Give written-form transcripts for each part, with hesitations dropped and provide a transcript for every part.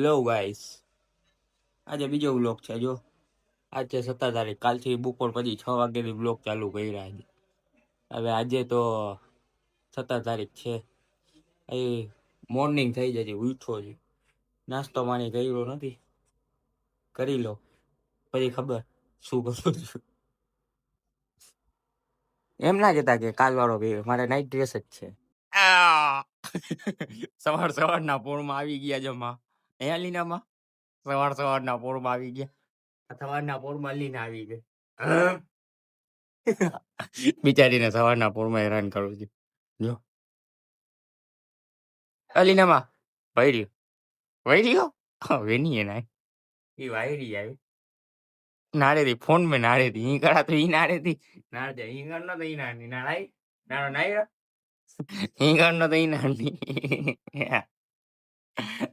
Hello guys, આજે બીજો vlog છે. જો આજ છે 17 તારીખ. કાલથી બપોર પછી 6 વાગ્યાથી વ્લોગ ચાલુ કર્યા છે. હવે આજે તો 17 તારીખ છે. એ મોર્નિંગ થઈ જશે, ઉઠો છે, નાસ્તો પાણી કર્યો નથી, કરી લો પછી ખબર શું કરું છું. એમ ના કહેતા કે કાલ વાળો મારે નાઇટ ડ્રેસ જ છે. સવારના પોળમાં આવી ગયા છે માં. અહીંયા લીનામાં સવારના પોળમાં આવી ગયા. સવારના પોળમાં લીને આવી ગઈ. બિચારીને સવારના પોળમાં હેરાન કરું છું. જો અલીનામાં વૈર્યો વેની એના એ વાયરી આવી નારેથી ફોન મેં નારેથી ઈ કરા તો ઈ નારેથી નાર જાય ઈ કર નો તો ઈ નાની નારાઈ નારો નાઈ ઈ કર નો તો ઈ નાની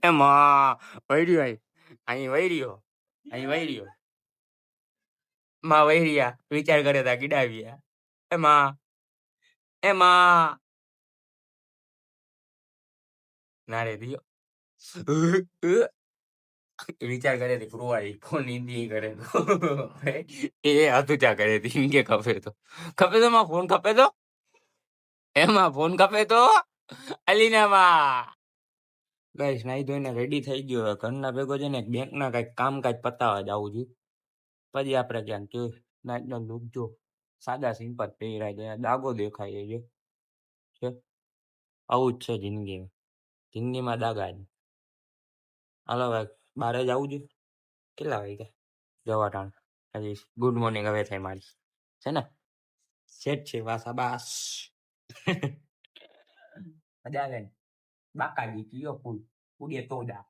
એ માં વૈર્યો અહીં વૈર્યો માં વૈરિયા વિચાર કરે તા ગીડાવ્યા એમાં નારે દિયો વિચાર કરે તી પ્રુવાઈ ફોન હિન્દી કરે તો એ હતુચા કરે તી કે ખપે તો માં ફોન ખપે તો એમાં ફોન ખપે તો અલીનામાં ગાઈસ નાઈ ધોઈને રેડી થઈ ગયો. હવે ઘરના ભેગો છે ને બેંકના કઈક કામકાજ પતાવવા જાવું છું. પછી આપણે ક્યાંક કે નાઈટ નો લુક જો સાદા સિમ્પલ પહેરાય છે, દાગો દેખાય છે. આવું જ છે જિંદગીમાં દાગા છે. હાલો ભાઈ બારે જવું છે. કેટલા વાગ્યા જવા ટાણ હજી ગુડ મોર્નિંગ હવે થાય મારી છે ને સેટ છે વાસા બાસ મજા આવે ને બાકાજી કયો ફૂલ ઉડે તોડા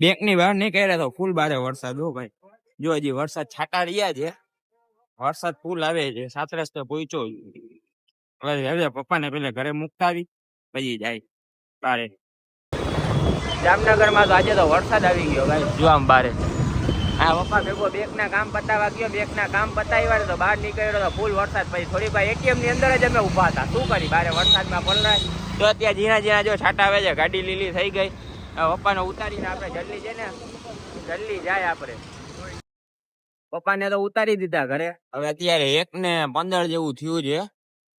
બેંક ની બહાર નહીં કર્યા તો ફૂલ બારે વરસાદ હો ભાઈ. જો હજી વરસાદ છાટા રહ્યા છે, વરસાદ ફૂલ આવે છે. 7 રસ્તે પહોંચ્યો હવે પપ્પાને પેલા ઘરે મૂકતા આવી પછી જાય બારે. જામનગરમાં તો આજે તો વરસાદ આવી ગયો ભાઈ. જો આમ બારે આ પપ્પા ભેગો બેંકના કામ પતાવવા ગયો, બેંકના કામ પતાવ્યા તો બહાર નીકળ્યો તો ફૂલ વરસાદ. પછી થોડી વાર એટીએમ ની અંદર જ અમે ઉભા હતા. શું કરી બારે વરસાદમાં પલરાય તો અત્યારે ઝીણા જો છાટા આવે છે. ગાડી લીલી થઈ ગઈ. પપ્પાને ઉતારીને આપણે જલ્દી છે ને જલ્દી જાય આપણે. પપ્પાને તો ઉતારી દીધા ઘરે. હવે અત્યારે 1:15 જેવું થયું છે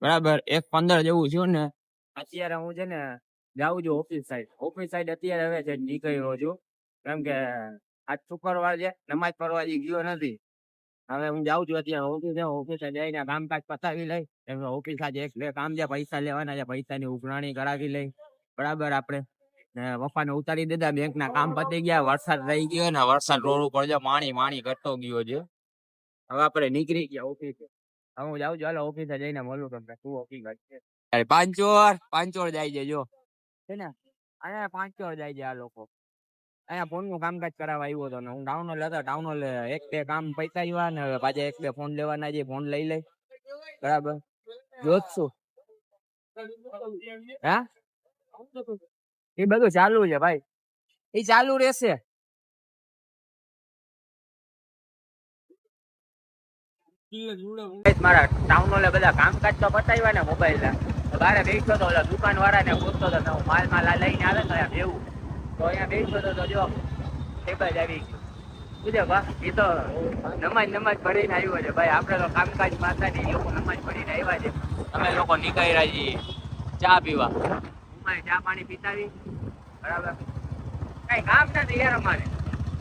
બરાબર. 1:15 જેવું થયું ને અત્યારે હું છે ને જાઉં છું ઓફિસ સાઈડ. અત્યારે હવે છે નીકળ્યો છું કેમ કે આજ શુક્રવાર છે, નમાજ પઢવા ગયો નથી. હવે હું જાઉં છું અત્યારે ઓફિસે જઈને કામકાજ પતાવી લઈ. ઓફિસ આજે 1-2 કામ છે, પૈસા લેવાના છે, પૈસાની ઉઘરાણી કરાવી લઈ બરાબર. આપણે પપ્પાને ઉતારી દીધા, બેંકના કામ પતી ગયા. વરસાદ રહી ગયો ને વરસાદ રોડ ઉપર છે પાણી ઘટતો ગયો છે. હવે આપણે નીકળી ગયા ઓફિસે. હવે હું જાઉં છું. હાલો ઓફિસે જઈને મળું તમને શું ઓફિસ છે. પાંચોર જાય છે જો છે ને અહીંયા પાંચોર જાય છે આ લોકો. અહીંયા ફોન નું કામકાજ કરાવવા આવ્યો હતો ને હું ટાઉનો 1-2 કામ પતાવ્યા ને પાછા 1-2 ફોન લેવાના છે. ફોન લઈ લઈ બરાબર. જોતશું હા એ બધું ચાલુ છે ભાઈ, એ ચાલુ રહેશે. મારા ટાઉન બધા કામકાજ તો પતાવ્યા ને મોબાઈલ બારે બેઠો તો દુકાન વાળા ને પૂછતો હતો માલ લઈને આવે તો એવું તો અહીંયા બેઠો તો જો ટેબલ આવી ગયું. એ તો નમાજ ભરીને આવ્યો છે ભાઈ. આપણે તો કામકાજ માતા નહીં, લોકો નમાજ ભરીને આવ્યા છે. અમે લોકો નીકળ્યા છીએ ચા પીવા. હું ચા પાણી પીતાવી બરાબર. કઈ કામ નથી યાર, અમારે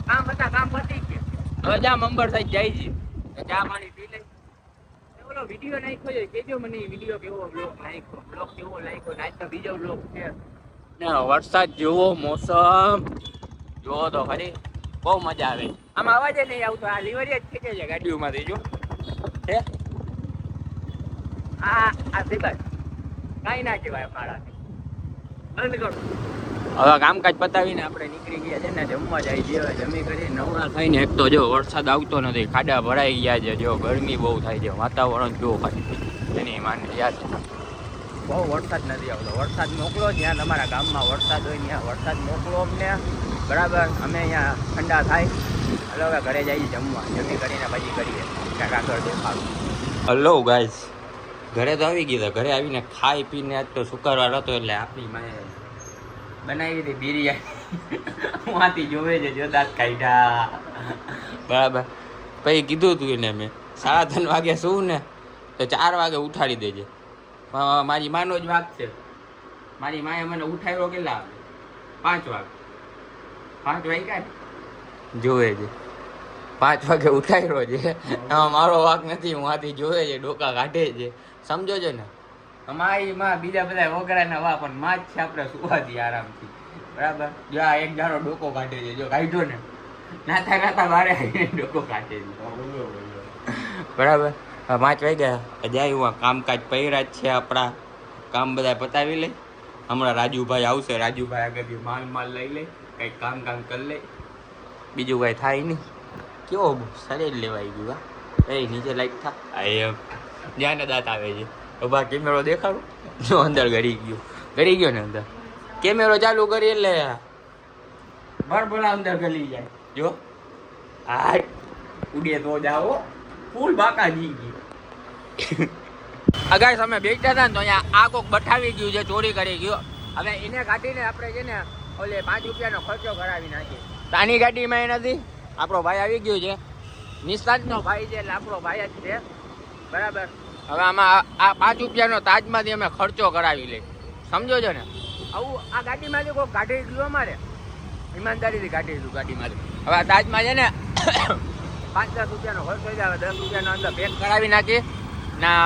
કામ હતા, કામ પતી ગયા. હવે જામ અંબર સાઈડ જાય છે, ચા પાણી પી લઈ. ઓલો વિડીયો નાખ્યો છે કેજો મને, વિડીયો કેવો બ્લોગ નાખ્યો, બ્લોગ કેવો નાખ્યો. આજનો બીજો બ્લોગ છે ને વરસાદ જેવો મોસમ જોવો તો ખરી બહુ મજા આવે. આમાં અવાજ નહીં આવતો, આ લીવરિયા જ ખેંચે છે ગાડીઓમાંથી. જો હે આ સિવાય કાંઈ ના કહેવાય મારાથી. બંધ કરો. હવે કામકાજ પતાવીને આપણે નીકળી ગયા છે ને જમવા જાય છે. હવે જમી કરી નવરા થઈને એક તો જો વરસાદ આવતો નથી, ખાડા ભરાઈ ગયા છે. જો ગરમી બહુ થાય છે, વાતાવરણ કેવું ખાય એની માને યાદ બહુ વરસાદ નથી આવતો. વરસાદ મોકલો જ્યાં તમારા ગામમાં વરસાદ હોય ત્યાં વરસાદ મોકલો અમને બરાબર. અમે અહીંયા ઠંડા થાય. હલો હવે ઘરે જઈએ જમવા. જમી કરીને પછી કરીએ ક્યાંક આગળ દેખાડું. હલો ગાઈસ, ઘરે તો આવી ગયા. ઘરે આવીને ખાઈ પીને આજ તો શુક્રવાર હતો એટલે આપણી માએ બનાવી હતી બિરયાની માંથી જોવે છે જો દાંત કાઢ્યા બરાબર. પછી કીધું તું એને મેં 3:30 વાગે શું ને તો 4 વાગે ઉઠાડી દેજે. મારી માનો જ વાગ છે. મારી માએ મને ઉઠાડ્યો કેટલા 5 વાગે 5 વાગ્યા જોવે છે 5 વાગે ઉઠાડ્યો છે. મારો વાક નથી. હું આથી જોવે છે ડોકા કાઢે છે સમજો છો ને. અમારી માં બીજા બધા વગરાના વા પણ માં જ છે આપણે સુવાથી આરામથી બરાબર. જો આ એક જાણો ડોકો કાઢે છે જો કાઢ્યો ને નાતા નાતા બારે ડોકો કાઢે છે બરાબર. 5 વાગ્યા જાય હું કામકાજ પૈરા જ છે આપણા. કામ બધા પતાવી લે. હમણાં રાજુભાઈ આવશે. રાજુભાઈ આગળથી માલ લઈ લે કંઈક કામ કરી લે. બીજું કાંઈ થાય નહીં. કેવો શરીર લેવાઈ ગયું હા એ નીચે લાઈટ થા એમ જ્યાં દાંત આવે છે. ઉભા કેમેરો દેખાડું જો અંદર ગળી ગયો ને અંદર કેમેરો ચાલુ કરી એટલે બરબલા અંદર ગલી જાય જો હા ઉડે તો જાઓ ફૂલ બાકા જી ગયું. અગાઈ અમે બેઠા હતા ને તો અહીંયા આ કોક બઠાવી ગયું છે ચોરી કરી ગયો. હવે એને કાઢીને આપણે છે ને ઓલે 5 રૂપિયાનો ખર્ચો કરાવી નાખીએ. તાની ગાડીમાં એ નથી. આપણો ભાઈ આવી ગયો છે. નિશાંતનો ભાઈ છે એટલે આપણો ભાઈ જ છે બરાબર. હવે આમાં આ 5 રૂપિયાનો તાજમાંથી અમે ખર્ચો કરાવી લઈએ સમજો છો ને. આવું આ ગાડીમાંથી કોઈ કાઢી ગયું અમારે ઈમાનદારીથી કાઢી દીધું ગાડીમાંથી. હવે આ તાજમાં છે ને 5-10 રૂપિયાનો ખર્ચો થઈ જાય. 10 રૂપિયાનો અંદર પેક કરાવી નાખીએ ના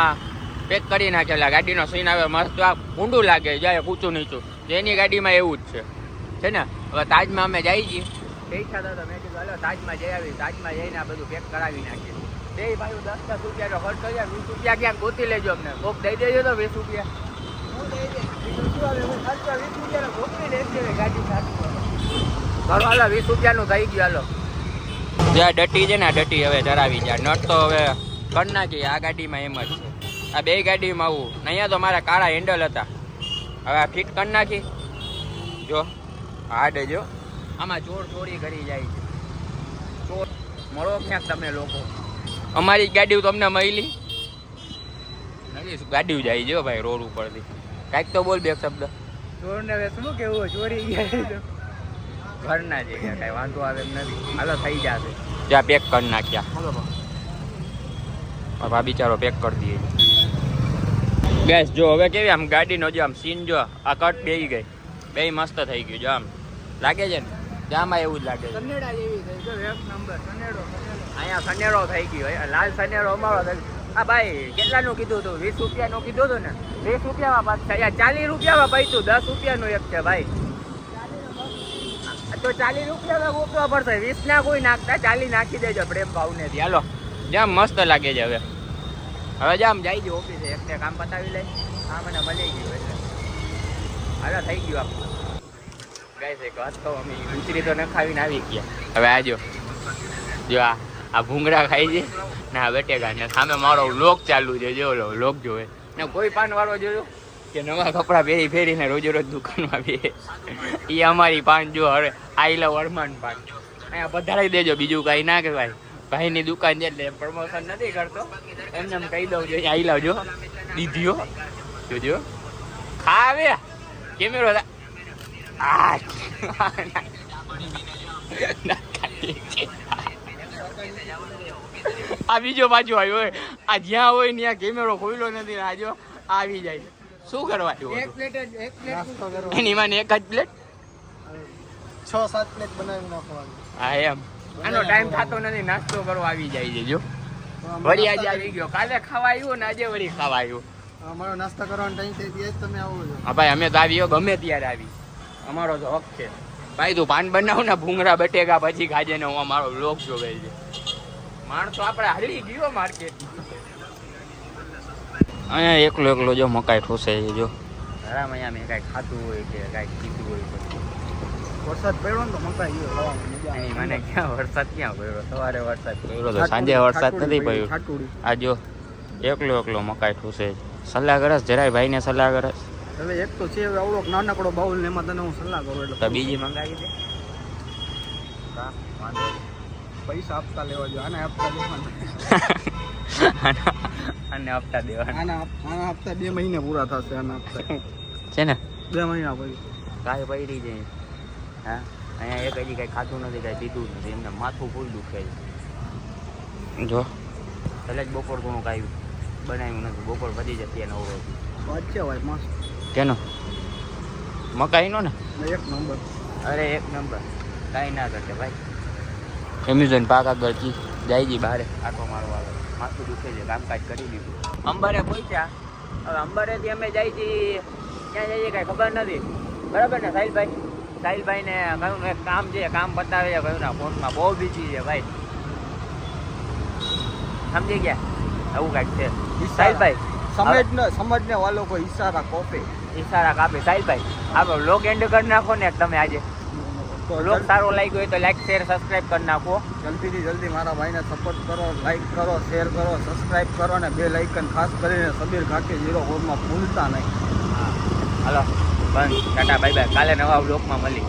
પેક કરી નાખેલા. ગાડીનો સીન આવે મસ્ત આ ઊંડું લાગે જાય ઊંચું નીચું જેની ગાડીમાં એવું જ છે ને. હવે તાજમાં અમે જઈ છીએ ઈચ્છા થતો મેં કીધું હાલો તાજમાં જઈ આવી. તાજમાં જઈને આ બધું પેક કરાવી નાખીએ. બે ભાઈ 10-10 રૂપિયાનો ખર્ચ થઈ જાય. 20 રૂપિયા ક્યાંક ગોતી લેજો અમને. કોક દઈ દેજો તો 20 રૂપિયા હું દઈ દે 20 રૂપિયાનો ગોતી લેજે ગાડી સાથે. ચાલો હાલો 20 રૂપિયાનું થઈ ગયું. હાલો જ્યાં ડટી છે ને ડટી હવે ધરાવી જાય. નટ તો હવે કરી નાખી. આ ગાડીમાં એમ જ છે. આ બે ગાડીમાં આવું અહીંયા તો મારા કાળા હેન્ડલ હતા. હવે આ ફિટ કરી નાખી જો હાડે જો. આમાં ચોરી કરી જાય છે. ચોર મળો ક્યાંક તમે લોકો. અમારી ગાડી તમને મળી નથી. ગાડી જાય જો ભાઈ રોડ ઉપરથી. કાંઈક તો બોલ બે શબ્દ. ચોરને હવે શું કેવું ચોરી ગયા ઘરના છે કાંઈ વાંધો આવે એમ નથી. હાલો થઈ જશે. જ્યાં પેક કરી નાખ્યા આ બિચારો પેક કરી દઈએ. ગેસ જો હવે કેવી આમ ગાડીનો જો આમ સીન જો આ કટ બેહી ગઈ. બે મસ્ત થઈ ગયું જો આમ લાગે છે ને ત્યાંમાં એવું જ લાગે છે. સનેડા જેવી થઈ ગયો એક નંબર સનેડો. અહીંયા સનેડો થઈ ગયો લાલ સનેડો અમારો થઈ. હા ભાઈ કેટલાનું કીધું હતું 20 રૂપિયાનું કીધું હતું ને 20 રૂપિયામાં પાછું 40 રૂપિયામાં પૈતું 10 રૂપિયાનું એક છે ભાઈ. તો 40 રૂપિયા ગોતવા પડશે. 20 ના કોઈ નાખતા 40 નાખી દેજો પ્રેમ ભાવને. હાલો જામ મસ્ત લાગે છે. હવે જામ જાય છે ઓફિસે. એકને કામ પતાવી લે. હા મને મળી ગયું એટલે હાલો થઈ ગયું આપણું. ગાઈસ એક વાત કહું અમે ઊંચરી તો ન ખાવીને આવી ગયા. હવે આજો જો આ ભૂંગળા ખાઈ છે ને આ બટેકા ને સામે મારો વ્લોગ ચાલુ છે. જો વ્લોગ જોવે ને કોઈ પાનવાળો જોયો કે નવા કપડાં ફેરીને રોજ દુકાનમાં બે એ અમારી પાન જો હવે આઈ લવ અરમાન પાન અહીંયા પધારી દેજો. બીજું કાંઈ ના કહેવાય. ભાઈની દુકાન છે એટલે પ્રમોશન નથી કરતો. એમને કહી દઉં જોઈએ આઈ લાવજો દીધીઓ જોજો ખાવે કેમેરો આ બીજો પાછો આવ્યો હોય. આ જ્યાં હોય ત્યાં કેમેરો ખોલ્યો નથી. આજો આવી જાય શું કરવા એની માને એક જ પ્લેટ 6-7 પ્લેટ બનાવી નાખવાની. હા એમ આનો ટાઈમ થતો નથી. નાસ્તો કરવા આવી જાય છે જો. વળી આજે આવી ગયો. કાલે ખાવા આવ્યો ને આજે વળી ખાવા આવ્યો. અમારો નાસ્તા કરવાનો ટાઈમ થઈ ગયો તમે આવો છો. હા ભાઈ અમે તો આવીયો ગમે ત્યારે આવી. અમારો તો હક છે ભાઈ. તું પાન બનાવ ને ભૂંગળા બટેકા પછી ખાજે ને હું અમારો વ્લોગ જોવે છે. માણસો આપણે હાલી ગયો માર્કેટ. અહીંયા એકલો જો મકાઈ ઠોસે છે જો. આરામ અહીંયા મેં કાંઈ ખાતું હોય કે કાંઈ પીતું હોય તો વરસાદ પડ્યો ને તો મકાઈ ગયો. મને ક્યાં વરસાદ ક્યાં પડ્યો. સવારે વરસાદ પડ્યો તો સાંજે વરસાદ નથી પડ્યો. આ જો એકલો મકાઈ ઠોસે છે. સલાહ કરસ જરાય ભાઈને સલાહ કરસ. હવે એક તો છે આવડો નાનકડો બાઉલ ને એમાં તને હું સલાહ કરું એટલે તો બીજી મંગાવી દે. પૈસા આપતા લેવા જો. આને આપતા દેવાના. આને હપ્તા દેવાના. આના હપ્તા 2 મહિને પૂરા થશે. આના હપ્તા છે ને 2 મહિના પછી કાંઈ પડી જાય હા અહીંયા એક હજી કાંઈ ખાધું નથી કાંઈ પીધું નથી એમને માથું ફૂલ દુખે છે જો એટલે જ બપોર ઘણું કાંઈ બનાવ્યું નથી બપોર વધી જતી એને ઓળો વચ્ચે હોય મસ્ત કેનો મકાઈનો ને એક નંબર. અરે એક નંબર કાંઈ ના કરશે ભાઈ એમેઝોન પાક આગળથી જાય છે બહાર આટો મારવા આવે માથું દુખે છે કામકાજ કરી દીધું અંબારે પહોંચ્યા હવે અંબારેથી અમે જાય છીએ ક્યાં જઈએ કાંઈ ખબર નથી બરાબર ને સાહિલભાઈને કહ્યું એક કામ છે કામ બતાવે છે કહ્યું ના ફોનમાં બહુ બીજી છે ભાઈ સમજી ગયા એવું કાંઈક છે સાહિલભાઈ સમજને વાલો કોઈ ઈશારા કોપે ઈશારા કાપે સાહિલભાઈ આપણે લોક એન્ડ કરી નાખો ને તમે આજે લોક સારો લાગ્યો હોય તો લાઈક શેર સબસ્ક્રાઇબ કરી નાખો જલ્દીથી જલ્દી મારા ભાઈને સપોર્ટ કરો લાઈક કરો શેર કરો સબસ્ક્રાઇબ કરો ને બેલ આઇકન ખાસ કરીને સબીર ઘાટી 04 માં ભૂલતા નહીં. હાલો બંધ ટાટા બાય બાય કાલે નવા બ્લોગમાં મળી